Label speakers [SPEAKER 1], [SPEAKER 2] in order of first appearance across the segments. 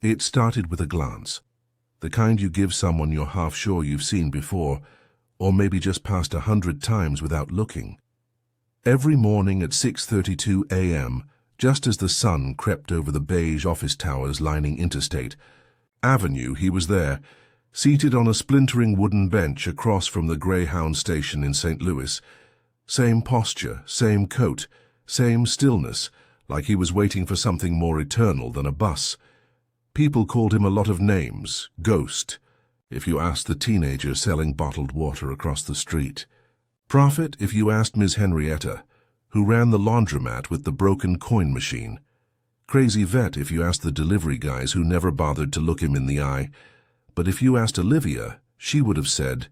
[SPEAKER 1] It started with a glance, the kind you give someone you're half sure you've seen before, or maybe just passed 100 times without looking. Every morning at 6:32 a.m., just as the sun crept over the beige office towers lining Interstate Avenue, he was there, seated on a splintering wooden bench across from the Greyhound station in St. Louis. Same posture, same coat, same stillness, like he was waiting for something more eternal than a bus. People called him a lot of names, Ghost, if you asked the teenager selling bottled water across the street. Prophet, if you asked Ms. Henrietta, who ran the laundromat with the broken coin machine. Crazy vet if you asked the delivery guys who never bothered to look him in the eye. But if you asked Olivia, she would have said,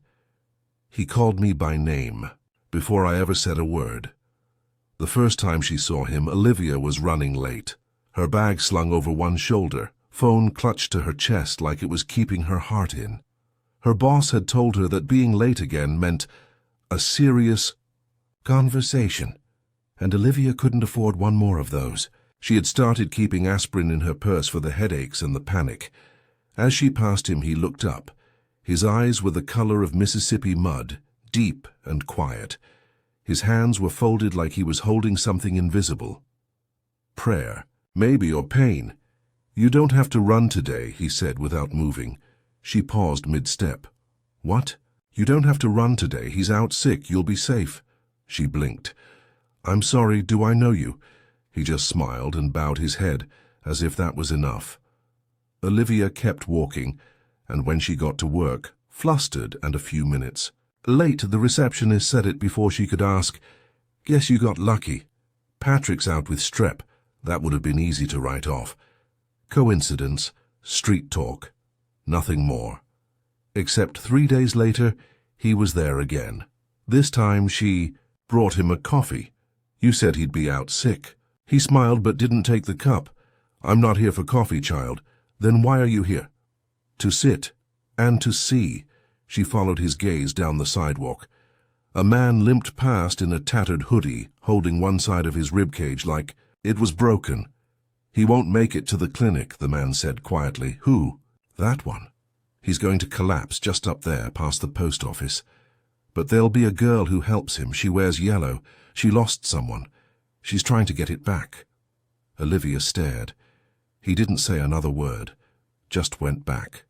[SPEAKER 1] "He called me by name, before I ever said a word." The first time she saw him, Olivia was running late, her bag slung over one shoulder, phone clutched to her chest like it was keeping her heart in. Her boss had told her that being late again meant a serious conversation, and Olivia couldn't afford one more of those. She had started keeping aspirin in her purse for the headaches and the panic. As she passed him, he looked up. His eyes were the color of Mississippi mud, deep and quiet. His hands were folded like he was holding something invisible. Prayer, maybe, or pain. "You don't have to run today," he said without moving. She paused mid-step. "What? You don't have to run today. He's out sick. You'll be safe." She blinked. "I'm sorry, do I know you?" He just smiled and bowed his head, as if that was enough. Olivia kept walking, and when she got to work, flustered and a few minutes late, the receptionist said it before she could ask, "Guess you got lucky. Patrick's out with strep." That would have been easy to write off. Coincidence, street talk, nothing more. Except 3 days later, he was there again. This time she brought him a coffee. "You said he'd be out sick." He smiled but didn't take the cup. "I'm not here for coffee, child." "Then why are you here?" "To sit and to see." She followed his gaze down the sidewalk. A man limped past in a tattered hoodie, holding one side of his ribcage like it was broken. "He won't make it to the clinic," the man said quietly. "Who?" "That one. He's going to collapse just up there past the post office. But there'll be a girl who helps him. She wears yellow. She lost someone. She's trying to get it back." Olivia stared. He didn't say another word, just went back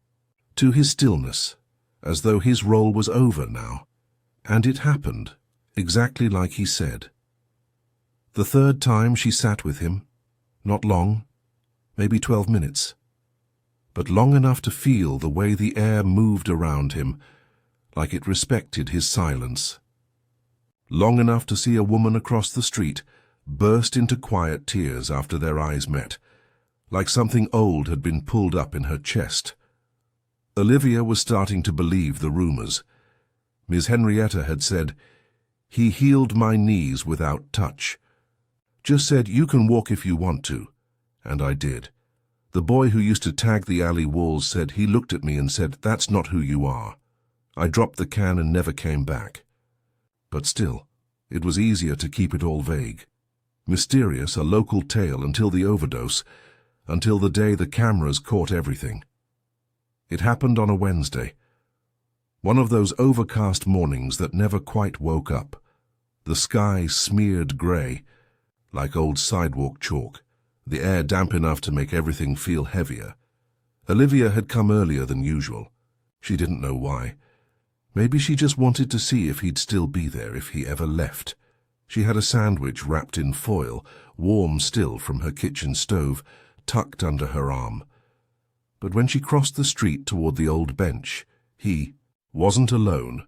[SPEAKER 1] to his stillness, as though his role was over now. And it happened, exactly like he said. The third time she sat with him, not long, maybe 12 minutes, but long enough to feel the way the air moved around him, like it respected his silence. Long enough to see a woman across the street burst into quiet tears after their eyes met, like something old had been pulled up in her chest. Olivia was starting to believe the rumors. Ms. Henrietta had said, "He healed my knees without touch. Just said, 'You can walk if you want to.' And I did. The boy who used to tag the alley walls said he looked at me and said, 'That's not who you are.' I dropped the can and never came back." But still, it was easier to keep it all vague. Mysterious, a local tale until the overdose, until the day the cameras caught everything. It happened on a Wednesday. One of those overcast mornings that never quite woke up. The sky smeared grey, like old sidewalk chalk, the air damp enough to make everything feel heavier. Olivia had come earlier than usual. She didn't know why. Maybe she just wanted to see if he'd still be there if he ever left. She had a sandwich wrapped in foil, warm still from her kitchen stove, tucked under her arm. But when she crossed the street toward the old bench, he wasn't alone.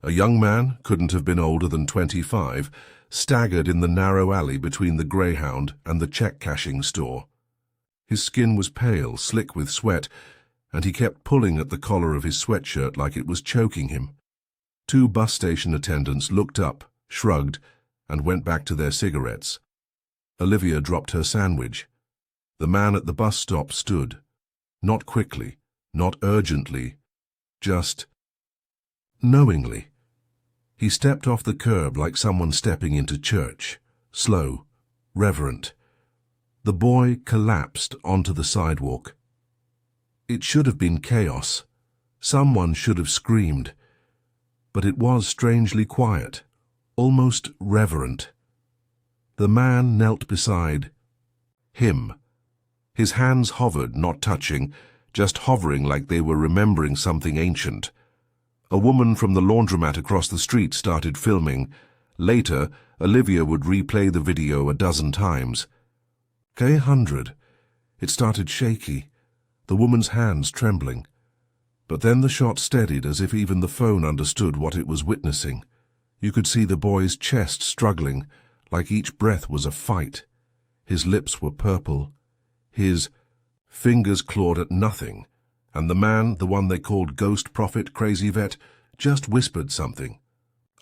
[SPEAKER 1] A young man, couldn't have been older than 25, staggered in the narrow alley between the Greyhound and the check-cashing store. His skin was pale, slick with sweat, and he kept pulling at the collar of his sweatshirt like it was choking him. 2 bus station attendants looked up, shrugged, and went back to their cigarettes. Olivia dropped her sandwich. The man at the bus stop stood. Not quickly, not urgently, just knowingly. He stepped off the curb like someone stepping into church, slow, reverent. The boy collapsed onto the sidewalk. It should have been chaos. Someone should have screamed. But it was strangely quiet, almost reverent. The man knelt beside him. His hands hovered, not touching, just hovering like they were remembering something ancient. A woman from the laundromat across the street started filming. Later, Olivia would replay the video a dozen times. K100. It started shaky, the woman's hands trembling. But then the shot steadied as if even the phone understood what it was witnessing. You could see the boy's chest struggling, like each breath was a fight. His lips were purple. His fingers clawed at nothing. And the man, the one they called Ghost Prophet Crazy Vet, just whispered something.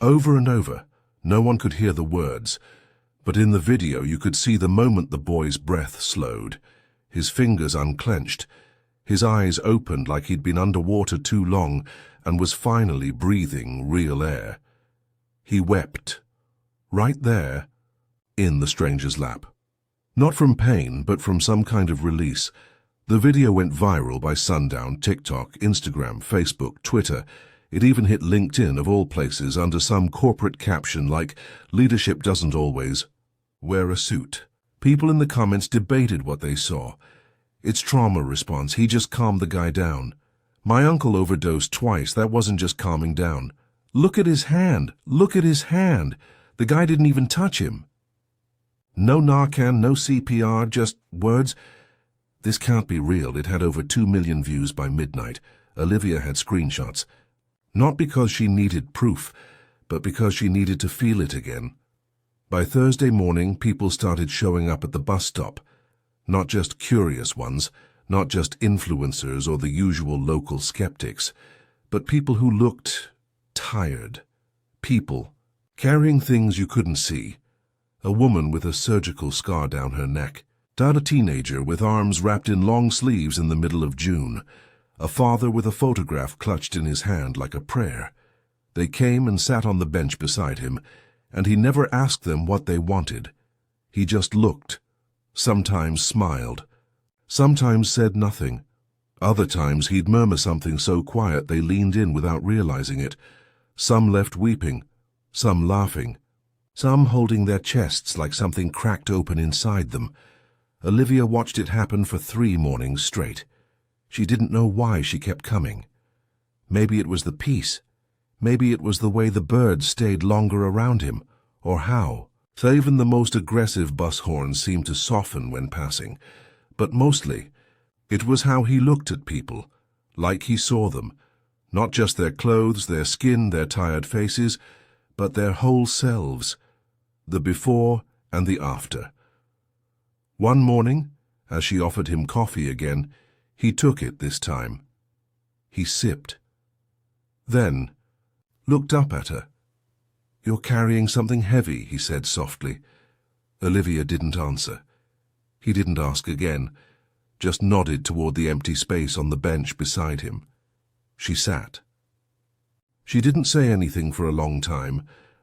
[SPEAKER 1] Over and over. No one could hear the words. But in the video you could see the moment the boy's breath slowed. His fingers unclenched. His eyes opened like he'd been underwater too long and was finally breathing real air. He wept. Right there, in the stranger's lap. Not from pain, but from some kind of release. The video went viral by sundown, TikTok, Instagram, Facebook, Twitter. It even hit LinkedIn, of all places, under some corporate caption like, "Leadership doesn't always wear a suit." People in the comments debated what they saw. It's trauma response. He just calmed the guy down. My uncle overdosed twice. That wasn't just calming down. Look at his hand. Look at his hand. The guy didn't even touch him. No Narcan, no CPR, just words. This can't be real. It had over 2 million views by midnight. Olivia had screenshots. Not because she needed proof, but because she needed to feel it again. By Thursday morning, people started showing up at the bus stop. Not just curious ones, not just influencers or the usual local skeptics, but people who looked tired. People carrying things you couldn't see. A woman with a surgical scar down her neck. A teenager with arms wrapped in long sleeves in the middle of June. A father with a photograph clutched in his hand like a prayer. They came and sat on the bench beside him, and he never asked them what they wanted. He just looked, sometimes smiled, sometimes said nothing. Other times he'd murmur something so quiet they leaned in without realizing it. Some left weeping, some laughing, some holding their chests like something cracked open inside them. Olivia watched it happen for 3 mornings straight. She didn't know why she kept coming. Maybe it was the peace. Maybe it was the way the birds stayed longer around him, or how. So even the most aggressive bus horns seemed to soften when passing. But mostly, it was how he looked at people, like he saw them. Not just their clothes, their skin, their tired faces, but their whole selves. The before and the after. One morning, as she offered him coffee again, he took it this time. He sipped. Then, looked up at her. "You're carrying something heavy," he said softly. Olivia didn't answer. He didn't ask again, just nodded toward the empty space on the bench beside him. She sat. She didn't say anything for a long time.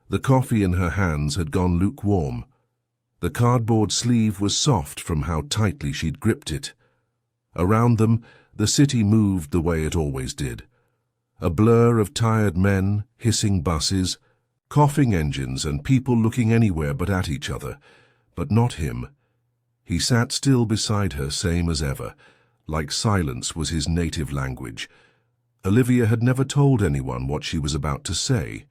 [SPEAKER 1] The coffee in her hands had gone lukewarm. The cardboard sleeve was soft from how tightly she'd gripped it. Around them, the city moved the way it always did. A blur of tired men, hissing buses, coughing engines, and people looking anywhere but at each other. But not him. He sat still beside her, same as ever, like silence was his native language. Olivia had never told anyone what she was about to say.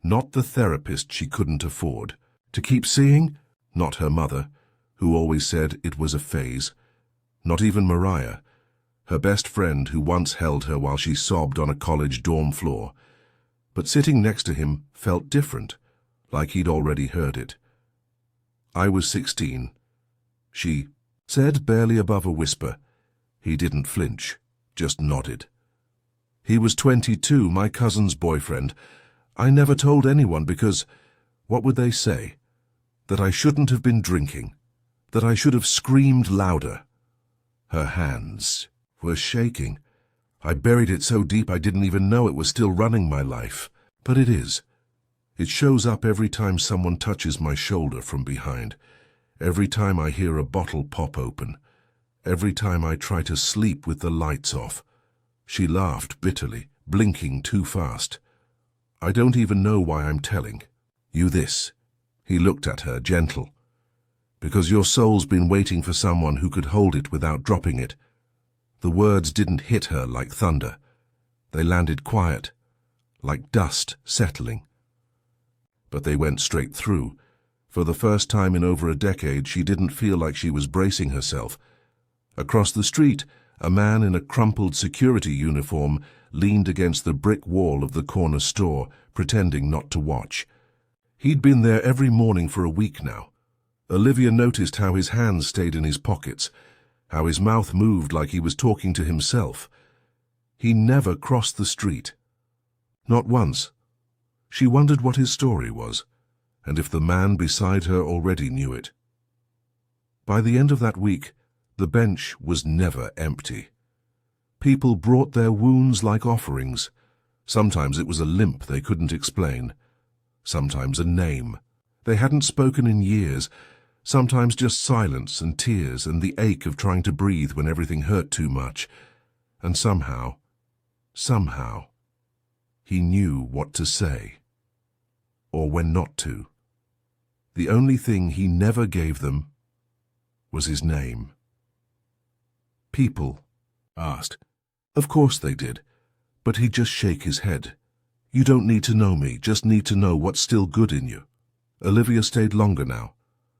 [SPEAKER 1] Not the therapist she couldn't afford. To keep seeing? Not her mother, who always said it was a phase. Not even Mariah, her best friend who once held her while she sobbed on a college dorm floor. But sitting next to him felt different, like he'd already heard it. "I was 16, she said, barely above a whisper. He didn't flinch, just nodded. "He was 22, my cousin's boyfriend. I never told anyone because, what would they say? That I shouldn't have been drinking, that I should have screamed louder." Her hands were shaking. "I buried it so deep I didn't even know it was still running my life. But it is. It shows up every time someone touches my shoulder from behind, every time I hear a bottle pop open, Every time I try to sleep with the lights off." She laughed bitterly, blinking too fast. "I don't even know why I'm telling you this." He looked at her, gentle. "Because your soul's been waiting for someone who could hold it without dropping it." The words didn't hit her like thunder. They landed quiet, like dust settling. But they went straight through. For the first time in over a decade, she didn't feel like she was bracing herself. Across the street, a man in a crumpled security uniform leaned against the brick wall of the corner store, pretending not to watch. He'd been there every morning for a week now. Olivia noticed how his hands stayed in his pockets, how his mouth moved like he was talking to himself. He never crossed the street. Not once. She wondered what his story was, and if the man beside her already knew it. By the end of that week, the bench was never empty. People brought their wounds like offerings. Sometimes it was a limp they couldn't explain. Sometimes a name they hadn't spoken in years. Sometimes just silence and tears and the ache of trying to breathe when everything hurt too much. And somehow, he knew what to say, or when not to. The only thing he never gave them was his name. People asked. Of course they did, but he'd just shake his head. "You don't need to know me, just need to know what's still good in you." Olivia stayed longer now,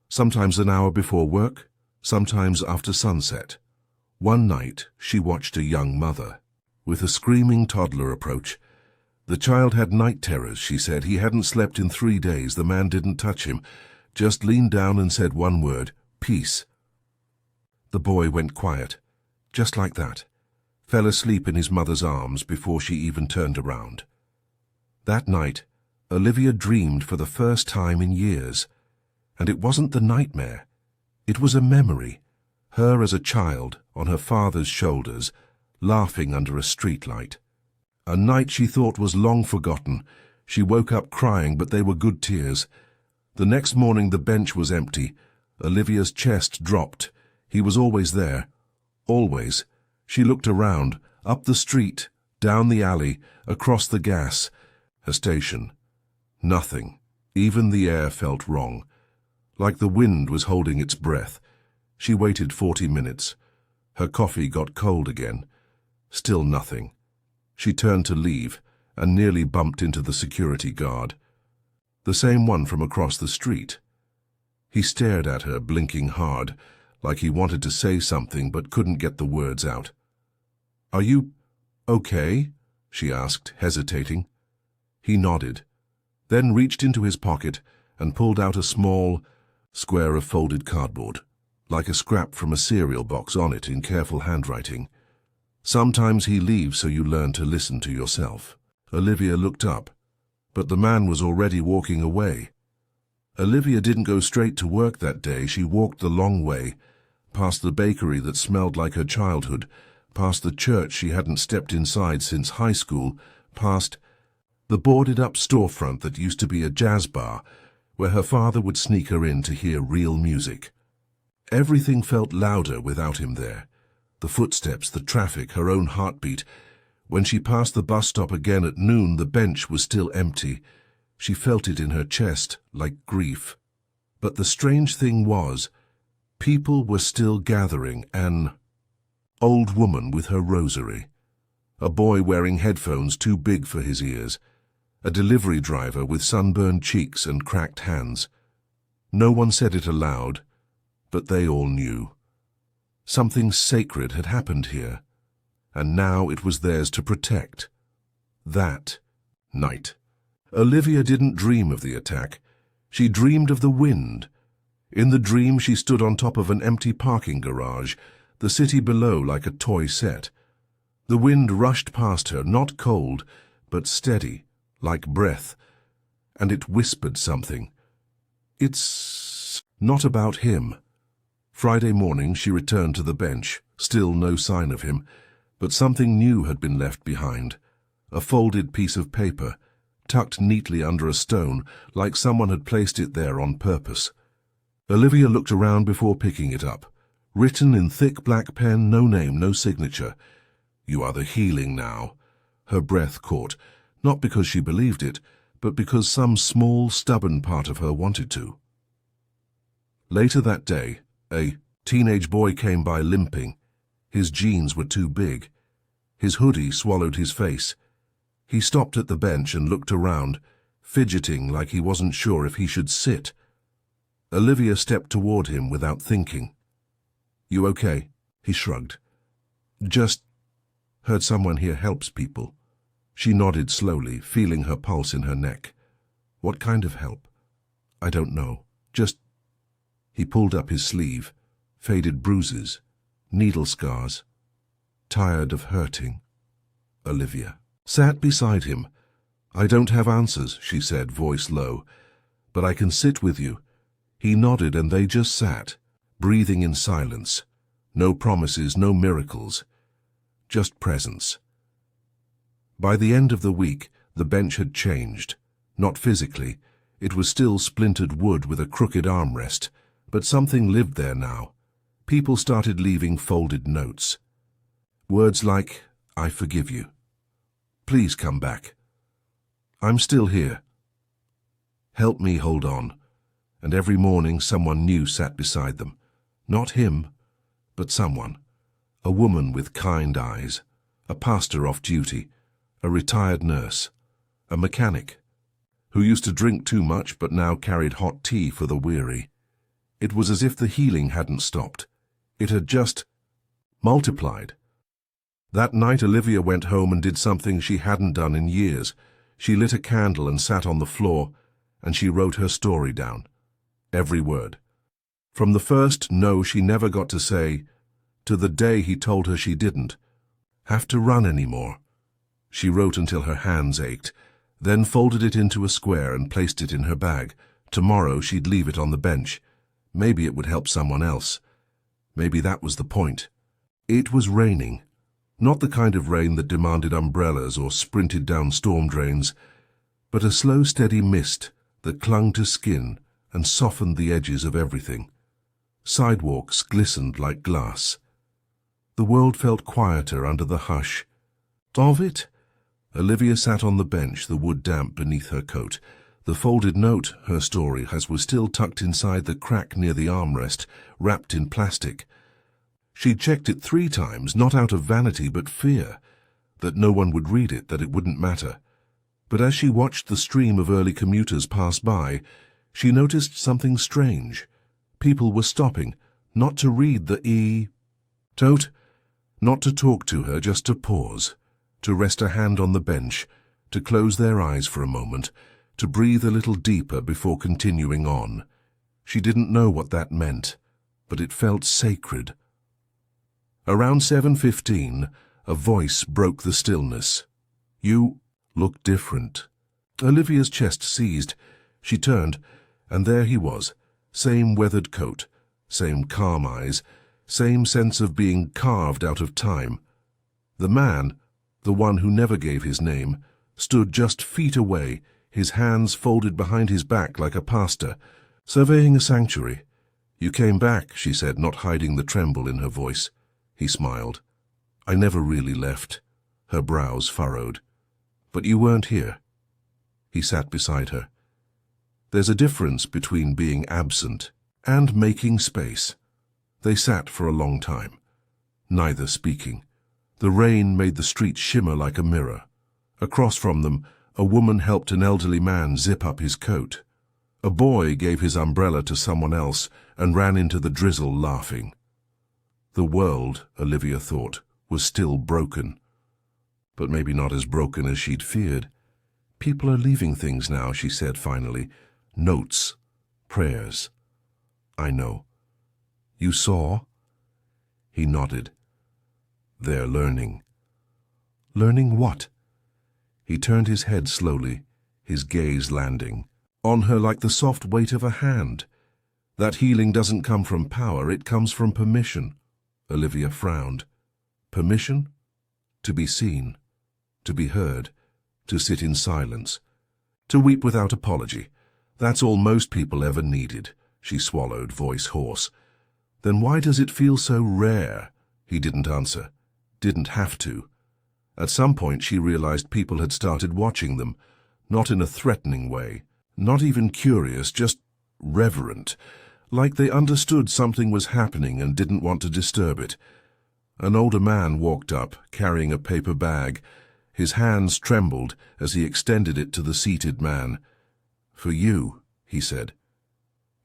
[SPEAKER 1] sometimes an hour before work, sometimes after sunset. One night she watched a young mother with a screaming toddler approach. The child had night terrors, she said. He hadn't slept in 3 days. The man didn't touch him, just leaned down and said one word, "Peace." The boy went quiet, just like that, fell asleep in his mother's arms before she even turned around. That night, Olivia dreamed for the first time in years. And it wasn't the nightmare. It was a memory. Her as a child, on her father's shoulders, laughing under a streetlight. A night she thought was long forgotten. She woke up crying, but they were good tears. The next morning the bench was empty. Olivia's chest dropped. He was always there. Always. She looked around, up the street, down the alley, across the gas. Her station. Nothing. Even the air felt wrong. Like the wind was holding its breath. She waited 40 minutes. Her coffee got cold again. Still nothing. She turned to leave and nearly bumped into the security guard. The same one from across the street. He stared at her, blinking hard, like he wanted to say something but couldn't get the words out. "Are you okay?" she asked, hesitating. He nodded, then reached into his pocket and pulled out a small square of folded cardboard, like a scrap from a cereal box on it in careful handwriting. "Sometimes he leaves so you learn to listen to yourself." Olivia looked up, but the man was already walking away. Olivia didn't go straight to work that day. She walked the long way, past the bakery that smelled like her childhood, past the church she hadn't stepped inside since high school, past the boarded-up storefront that used to be a jazz bar, where her father would sneak her in to hear real music. Everything felt louder without him there. The footsteps, the traffic, her own heartbeat. When she passed the bus stop again at noon, the bench was still empty. She felt it in her chest, like grief. But the strange thing was, people were still gathering. An old woman with her rosary. A boy wearing headphones too big for his ears. A delivery driver with sunburned cheeks and cracked hands. No one said it aloud, but they all knew. Something sacred had happened here, and now it was theirs to protect. That night. Olivia didn't dream of the attack. She dreamed of the wind. In the dream she stood on top of an empty parking garage, the city below like a toy set. The wind rushed past her, not cold, but steady, like breath, and it whispered something. It's not about him. Friday morning she returned to the bench, still no sign of him, but something new had been left behind. A folded piece of paper, tucked neatly under a stone, like someone had placed it there on purpose. Olivia looked around before picking it up, Written in thick black pen, no name, no signature. "You are the healing now." Her breath caught, not because she believed it, but because some small, stubborn part of her wanted to. Later that day, a teenage boy came by limping. His jeans were too big. His hoodie swallowed his face. He stopped at the bench and looked around, fidgeting like he wasn't sure if he should sit. Olivia stepped toward him without thinking. "You okay?" He shrugged. "Just heard someone here helps people." She nodded slowly, feeling her pulse in her neck. "What kind of help?" "I don't know. Just—" He pulled up his sleeve. Faded bruises, needle scars. "Tired of hurting." Olivia sat beside him. "I don't have answers," she said, voice low, "but I can sit with you." He nodded and they just sat, breathing in silence. No promises, no miracles. Just presence. By the end of the week, the bench had changed. Not physically. It was still splintered wood with a crooked armrest, but something lived there now. People started leaving folded notes. Words like, "I forgive you. Please come back. I'm still here. Help me hold on." And every morning someone new sat beside them. Not him, but someone. A woman with kind eyes, a pastor off duty, a retired nurse, a mechanic, who used to drink too much but now carried hot tea for the weary. It was as if the healing hadn't stopped. It had just multiplied. That night Olivia went home and did something she hadn't done in years. She lit a candle and sat on the floor, and she wrote her story down. Every word. From the first no she never got to say, to the day he told her she didn't have to run anymore. She wrote until her hands ached, then folded it into a square and placed it in her bag. Tomorrow she'd leave it on the bench. Maybe it would help someone else. Maybe that was the point. It was raining. Not the kind of rain that demanded umbrellas or sprinted down storm drains, but a slow, steady mist that clung to skin and softened the edges of everything. Sidewalks glistened like glass. The world felt quieter under the hush of it. Olivia sat on the bench, the wood damp beneath her coat. The folded note, her story, was still tucked inside the crack near the armrest, wrapped in plastic. She'd checked it 3 times, not out of vanity but fear, that no one would read it, that it wouldn't matter. But as she watched the stream of early commuters pass by, she noticed something strange. People were stopping, not to read the tote, not to talk to her, just to pause, to rest a hand on the bench, to close their eyes for a moment, to breathe a little deeper before continuing on. She didn't know what that meant, but it felt sacred. Around 7:15, a voice broke the stillness. "You look different." Olivia's chest seized. She turned, and there he was, same weathered coat, same calm eyes, same sense of being carved out of time. The man, the one who never gave his name, stood just feet away, his hands folded behind his back like a pastor, surveying a sanctuary. "You came back," she said, not hiding the tremble in her voice. He smiled. "I never really left." Her brows furrowed. "But you weren't here." He sat beside her. There's a difference between being absent and making space. They sat for a long time, neither speaking. The rain made the street shimmer like a mirror. Across from them, a woman helped an elderly man zip up his coat. A boy gave his umbrella to someone else and ran into the drizzle laughing. The world, Olivia thought, was still broken. But maybe not as broken as she'd feared. "People are leaving things now," she said finally. "Notes, prayers." "I know." "You saw?" He nodded. "They're learning." "Learning what?" He turned his head slowly, his gaze landing on her like the soft weight of a hand. "That healing doesn't come from power, it comes from permission." Olivia frowned. Permission? To be seen, to be heard, to sit in silence, to weep without apology. That's all most people ever needed. She swallowed, voice hoarse. Then why does it feel so rare? He didn't answer. Didn't have to. At some point she realized people had started watching them, not in a threatening way, not even curious, just reverent, like they understood something was happening and didn't want to disturb it. An older man walked up, carrying a paper bag. His hands trembled as he extended it to the seated man. "For you," he said.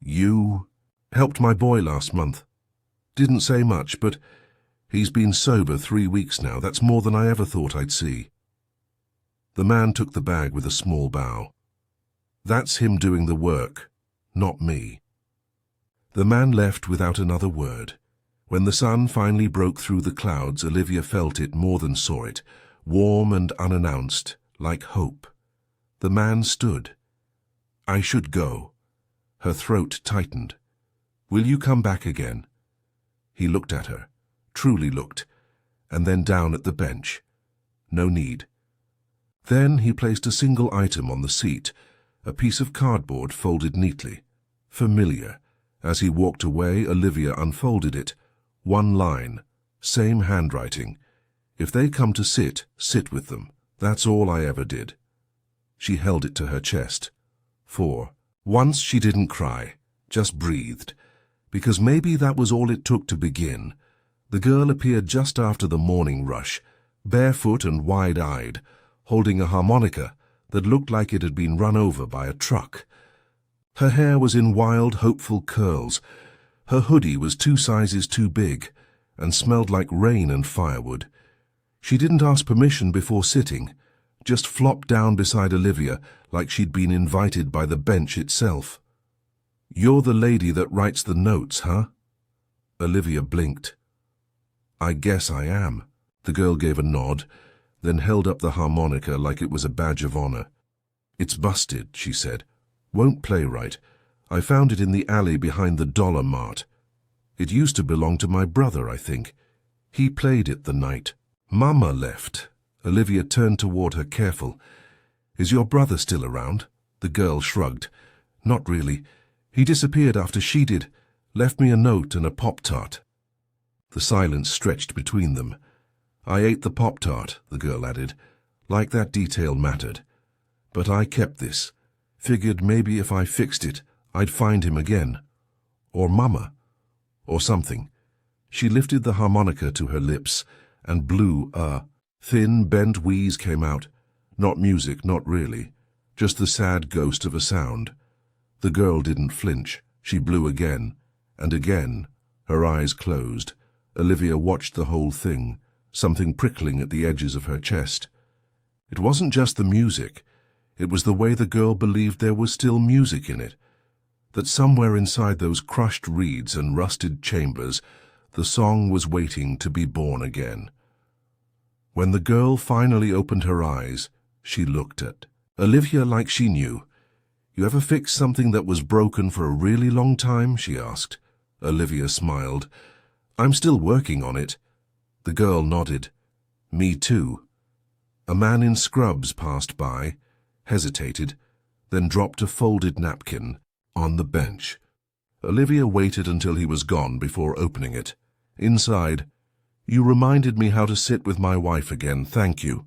[SPEAKER 1] "You helped my boy last month. Didn't say much, but he's been sober 3 weeks now. That's more than I ever thought I'd see." The man took the bag with a small bow. "That's him doing the work, not me." The man left without another word. When the sun finally broke through the clouds, Olivia felt it more than saw it, warm and unannounced, like hope. The man stood. "I should go." Her throat tightened. "Will you come back again?" He looked at her, truly looked, and then down at the bench. No need. Then he placed a single item on the seat, a piece of cardboard folded neatly. Familiar. As he walked away, Olivia unfolded it. One line, same handwriting. "If they come to sit, sit with them. That's all I ever did." She held it to her chest. Once she didn't cry, just breathed, because maybe that was all it took to begin. The girl appeared just after the morning rush, barefoot and wide-eyed, holding a harmonica that looked like it had been run over by a truck. Her hair was in wild, hopeful curls. Her hoodie was 2 sizes too big and smelled like rain and firewood. She didn't ask permission before sitting, just flopped down beside Olivia like she'd been invited by the bench itself. "You're the lady that writes the notes, huh?" Olivia blinked. "I guess I am." The girl gave a nod, then held up the harmonica like it was a badge of honor. "It's busted," she said. "Won't play right. I found it in the alley behind the Dollar Mart. It used to belong to my brother, I think. He played it the night Mama left." Olivia turned toward her, careful. "Is your brother still around?" The girl shrugged. "Not really. He disappeared after she did. Left me a note and a Pop-Tart." The silence stretched between them. "I ate the Pop-Tart," the girl added, like that detail mattered. "But I kept this. Figured maybe if I fixed it, I'd find him again. Or Mama. Or something." She lifted the harmonica to her lips and blew a thin, bent wheeze came out. Not music, not really. Just the sad ghost of a sound. The girl didn't flinch. She blew again. And again. Her eyes closed. Olivia watched the whole thing, something prickling at the edges of her chest. It wasn't just the music. It was the way the girl believed there was still music in it. That somewhere inside those crushed reeds and rusted chambers, the song was waiting to be born again. When the girl finally opened her eyes, she looked at Olivia like she knew. "You ever fixed something that was broken for a really long time?" she asked. Olivia smiled. "I'm still working on it." The girl nodded. "Me too." A man in scrubs passed by, hesitated, then dropped a folded napkin on the bench. Olivia waited until he was gone before opening it. Inside, "You reminded me how to sit with my wife again, thank you."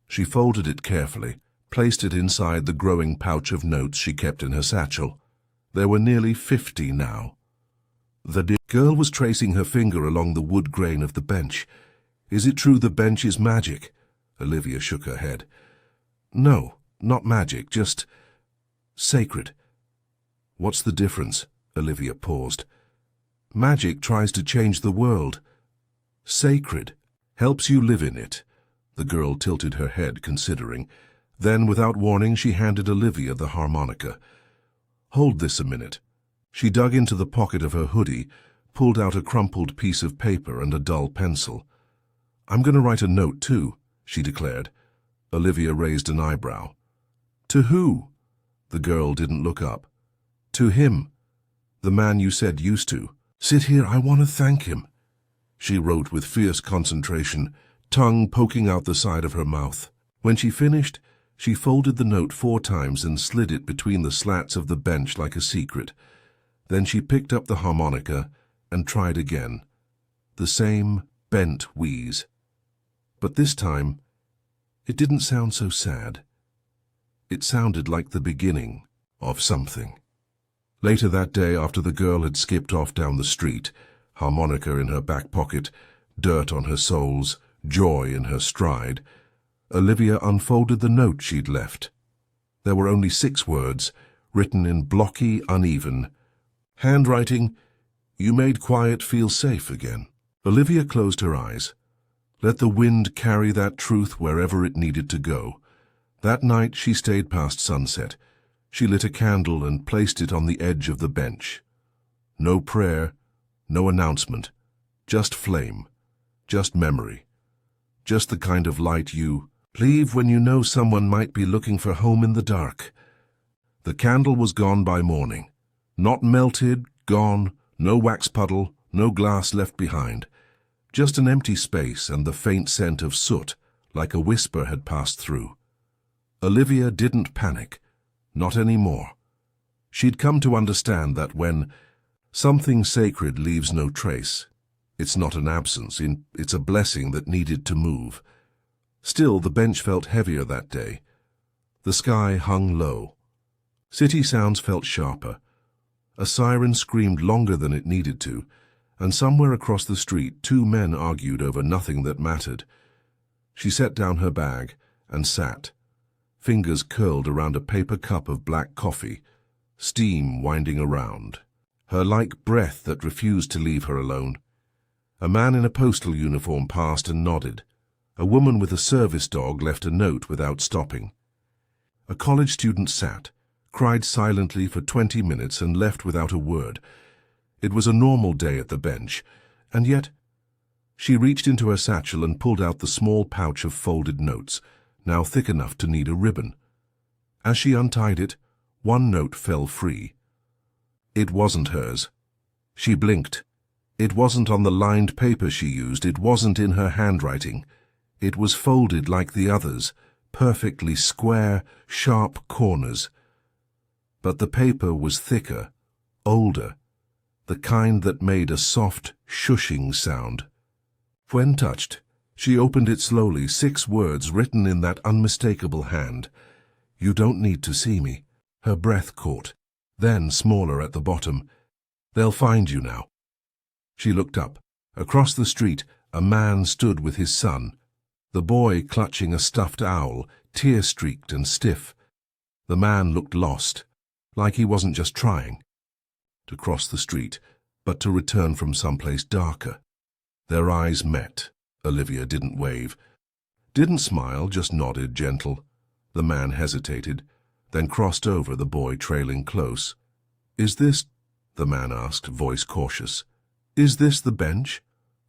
[SPEAKER 1] She folded it carefully, placed it inside the growing pouch of notes she kept in her satchel. There were nearly 50 now. The girl was tracing her finger along the wood grain of the bench. "Is it true the bench is magic?" Olivia shook her head. "No, not magic, just sacred." "What's the difference?" Olivia paused. "Magic tries to change the world. Sacred helps you live in it." The girl tilted her head, considering. Then, without warning, she handed Olivia the harmonica. "Hold this a minute." She dug into the pocket of her hoodie, pulled out a crumpled piece of paper and a dull pencil. "I'm going to write a note, too," she declared. Olivia raised an eyebrow. "To who?" The girl didn't look up. "To him. The man you said used to. Sit here, I want to thank him." She wrote with fierce concentration, tongue poking out the side of her mouth. When she finished, she folded the note 4 times and slid it between the slats of the bench like a secret. Then she picked up the harmonica, and tried again. The same bent wheeze. But this time, it didn't sound so sad. It sounded like the beginning of something. Later that day, after the girl had skipped off down the street, harmonica in her back pocket, dirt on her soles, joy in her stride, Olivia unfolded the note she'd left. There were only 6 words, written in blocky, uneven handwriting. You made quiet feel safe again. Olivia closed her eyes. Let the wind carry that truth wherever it needed to go. That night she stayed past sunset. She lit a candle and placed it on the edge of the bench. No prayer, no announcement, just flame, just memory, just the kind of light you leave when you know someone might be looking for home in the dark. The candle was gone by morning. Not melted, gone, no wax puddle, no glass left behind. Just an empty space and the faint scent of soot, like a whisper had passed through. Olivia didn't panic. Not anymore. She'd come to understand that when something sacred leaves no trace, it's not an absence, it's a blessing that needed to move. Still, the bench felt heavier that day. The sky hung low. City sounds felt sharper. A siren screamed longer than it needed to, and somewhere across the street 2 men argued over nothing that mattered. She set down her bag and sat, fingers curled around a paper cup of black coffee, steam winding around, her like breath that refused to leave her alone. A man in a postal uniform passed and nodded. A woman with a service dog left a note without stopping. A college student sat, cried silently for 20 minutes and left without a word. It was a normal day at the bench, and yet she reached into her satchel and pulled out the small pouch of folded notes, now thick enough to need a ribbon. As she untied it, 1 note fell free. It wasn't hers. She blinked. It wasn't on the lined paper she used, it wasn't in her handwriting. It was folded like the others, perfectly square, sharp corners. But the paper was thicker, older, the kind that made a soft, shushing sound. When touched, she opened it slowly, 6 words written in that unmistakable hand. You don't need to see me. Her breath caught. Then, smaller at the bottom, they'll find you now. She looked up. Across the street, a man stood with his son, the boy clutching a stuffed owl, tear-streaked and stiff. The man looked lost, like he wasn't just trying to cross the street, but to return from someplace darker. Their eyes met. Olivia didn't wave, didn't smile, just nodded, gentle. The man hesitated, then crossed over, the boy trailing close. Is this, the man asked, voice cautious, is this the bench?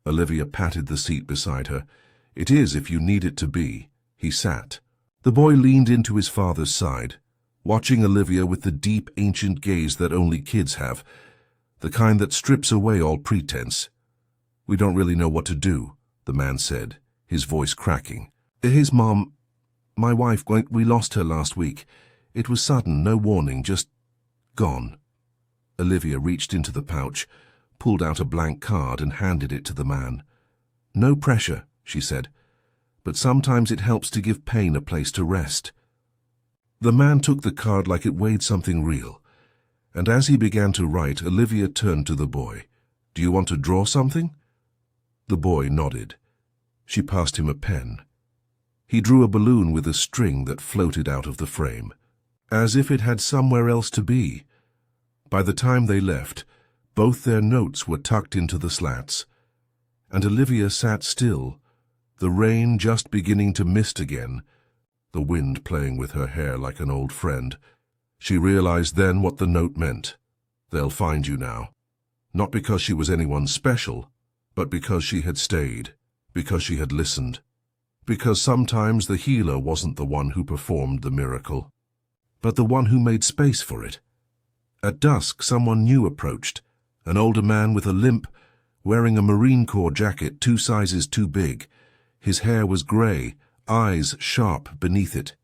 [SPEAKER 1] Olivia patted the seat beside her. It is if you need it to be. He sat. The boy leaned into his father's side, watching Olivia with the deep, ancient gaze that only kids have, the kind that strips away all pretense. We don't really know what to do, the man said, his voice cracking. His mom, my wife, we lost her last week. It was sudden, no warning, just gone. Olivia reached into the pouch, pulled out a blank card and handed it to the man. No pressure, she said, but sometimes it helps to give pain a place to rest. The man took the card like it weighed something real, and as he began to write, Olivia turned to the boy. Do you want to draw something? The boy nodded. She passed him a pen. He drew a balloon with a string that floated out of the frame, as if it had somewhere else to be. By the time they left, both their notes were tucked into the slats, and Olivia sat still, the rain just beginning to mist again, the wind playing with her hair like an old friend. She realized then what the note meant. They'll find you now. Not because she was anyone special, but because she had stayed, because she had listened, because sometimes the healer wasn't the one who performed the miracle, but the one who made space for it. At dusk, someone new approached, an older man with a limp, wearing a Marine Corps jacket 2 sizes too big. His hair was grey, eyes sharp beneath it.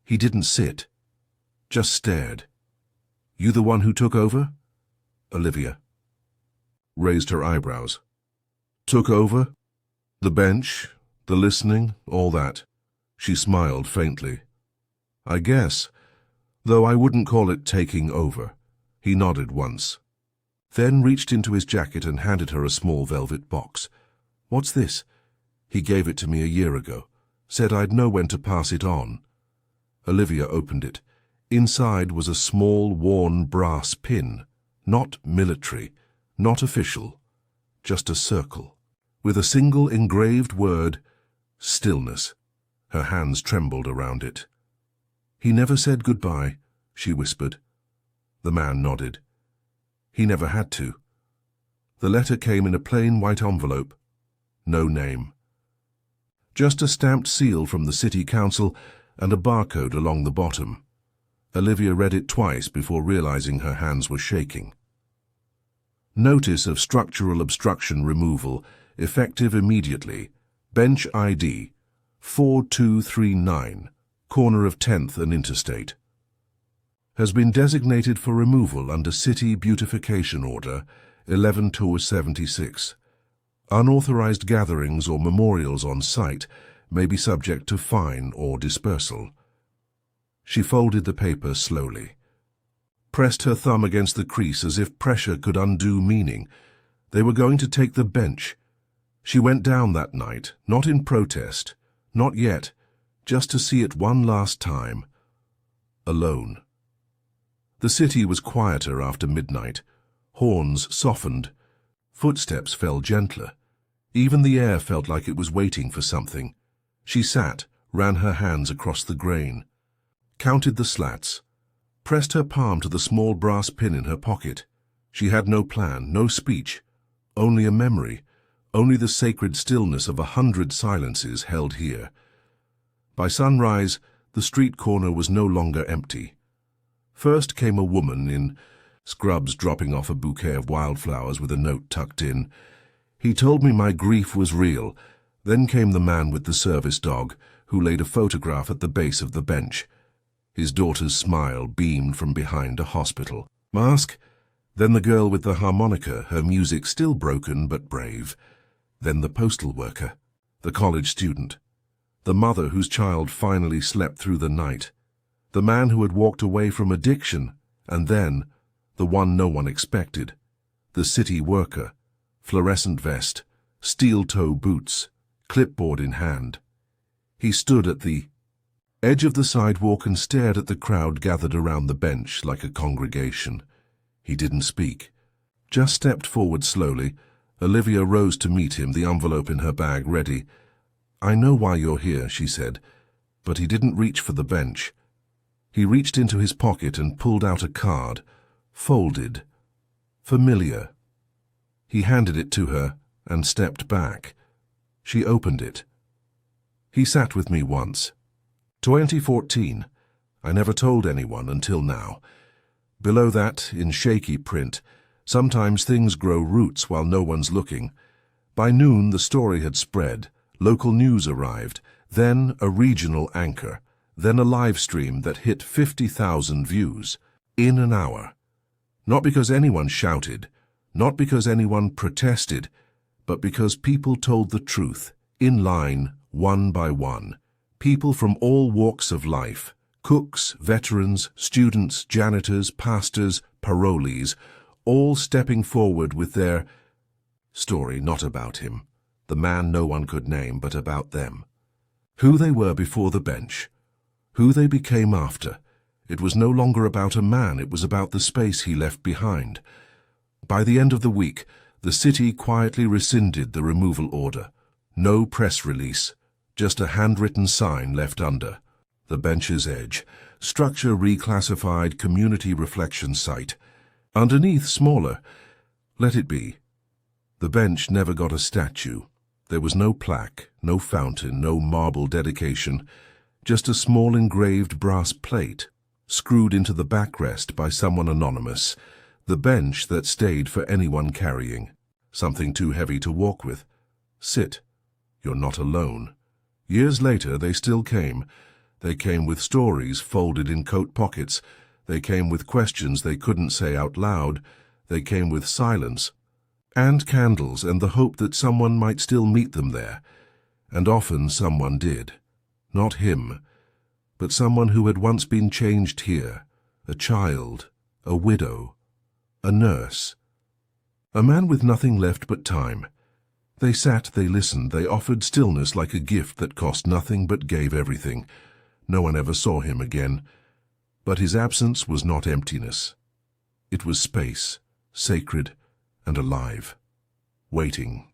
[SPEAKER 1] He didn't sit, just stared. You the one who took over? Olivia. raised her eyebrows. Took over? The bench, the listening, all that. She smiled faintly. I guess, though I wouldn't call it taking over. He nodded once, then reached into his jacket and handed her a small velvet box. What's this? He gave it to me a year ago. Said I'd know when to pass it on. Olivia opened it. Inside was a small, worn brass pin. Not military, not official, just a circle, with a single engraved word, stillness. Her hands trembled around it. He never said goodbye, she whispered. The man nodded. He never had to. The letter came in a plain white envelope. No name. Just a stamped seal from the city council and a barcode along the bottom. Olivia read it twice before realizing her hands were shaking. Notice of structural obstruction removal, effective immediately. Bench ID 4239, corner of 10th and Interstate. Has been designated for removal under City Beautification Order 11-76. Unauthorized gatherings or memorials on site may be subject to fine or dispersal. She folded the paper slowly, pressed her thumb against the crease as if pressure could undo meaning. They were going to take the bench. She went down that night, not in protest, not yet, just to see it one last time. Alone. The city was quieter after midnight. Horns softened. Footsteps fell gentler. Even the air felt like it was waiting for something. She sat, ran her hands across the grain, counted the slats, pressed her palm to the small brass pin in her pocket. She had no plan, no speech, only a memory, only the sacred stillness of 100 silences held here. By sunrise, the street corner was no longer empty. First came a woman in scrubs dropping off a bouquet of wildflowers with a note tucked in. He told me my grief was real. Then came the man with the service dog, who laid a photograph at the base of the bench. His daughter's smile beamed from behind a hospital mask. Then the girl with the harmonica, her music still broken but brave. Then the postal worker, the college student, the mother whose child finally slept through the night, the man who had walked away from addiction, and then the one no one expected, the city worker, fluorescent vest, steel-toe boots, clipboard in hand. He stood at the edge of the sidewalk and stared at the crowd gathered around the bench like a congregation. He didn't speak, just stepped forward slowly. Olivia rose to meet him, the envelope in her bag ready. I know why you're here, she said, but he didn't reach for the bench. He reached into his pocket and pulled out a card, folded, familiar. He handed it to her and stepped back. She opened it. He sat with me once. 2014. I never told anyone until now. Below that, in shaky print, sometimes things grow roots while no one's looking. By noon, the story had spread. Local news arrived, then a regional anchor, then a live stream that hit 50,000 views in an hour. Not because anyone shouted, not because anyone protested, but because people told the truth, in line, one by one. People from all walks of life, cooks, veterans, students, janitors, pastors, parolees, all stepping forward with their story, not about him, the man no one could name, but about them. Who they were before the bench, who they became after. It was no longer about a man, it was about the space he left behind. By the end of the week, the city quietly rescinded the removal order. No press release, just a handwritten sign left under the bench's edge. Structure reclassified, community reflection site. Underneath, smaller, let it be. The bench never got a statue. There was no plaque, no fountain, no marble dedication, just a small engraved brass plate, screwed into the backrest by someone anonymous. The bench that stayed for anyone carrying. Something too heavy to walk with. Sit. You're not alone. Years later, they still came. They came with stories folded in coat pockets. They came with questions they couldn't say out loud. They came with silence. and candles and the hope that someone might still meet them there. And often someone did. Not him, but someone who had once been changed here, a child, a widow, a nurse. A man with nothing left but time. They sat, they listened, they offered stillness like a gift that cost nothing but gave everything. No one ever saw him again. But his absence was not emptiness. It was space, sacred and alive, waiting.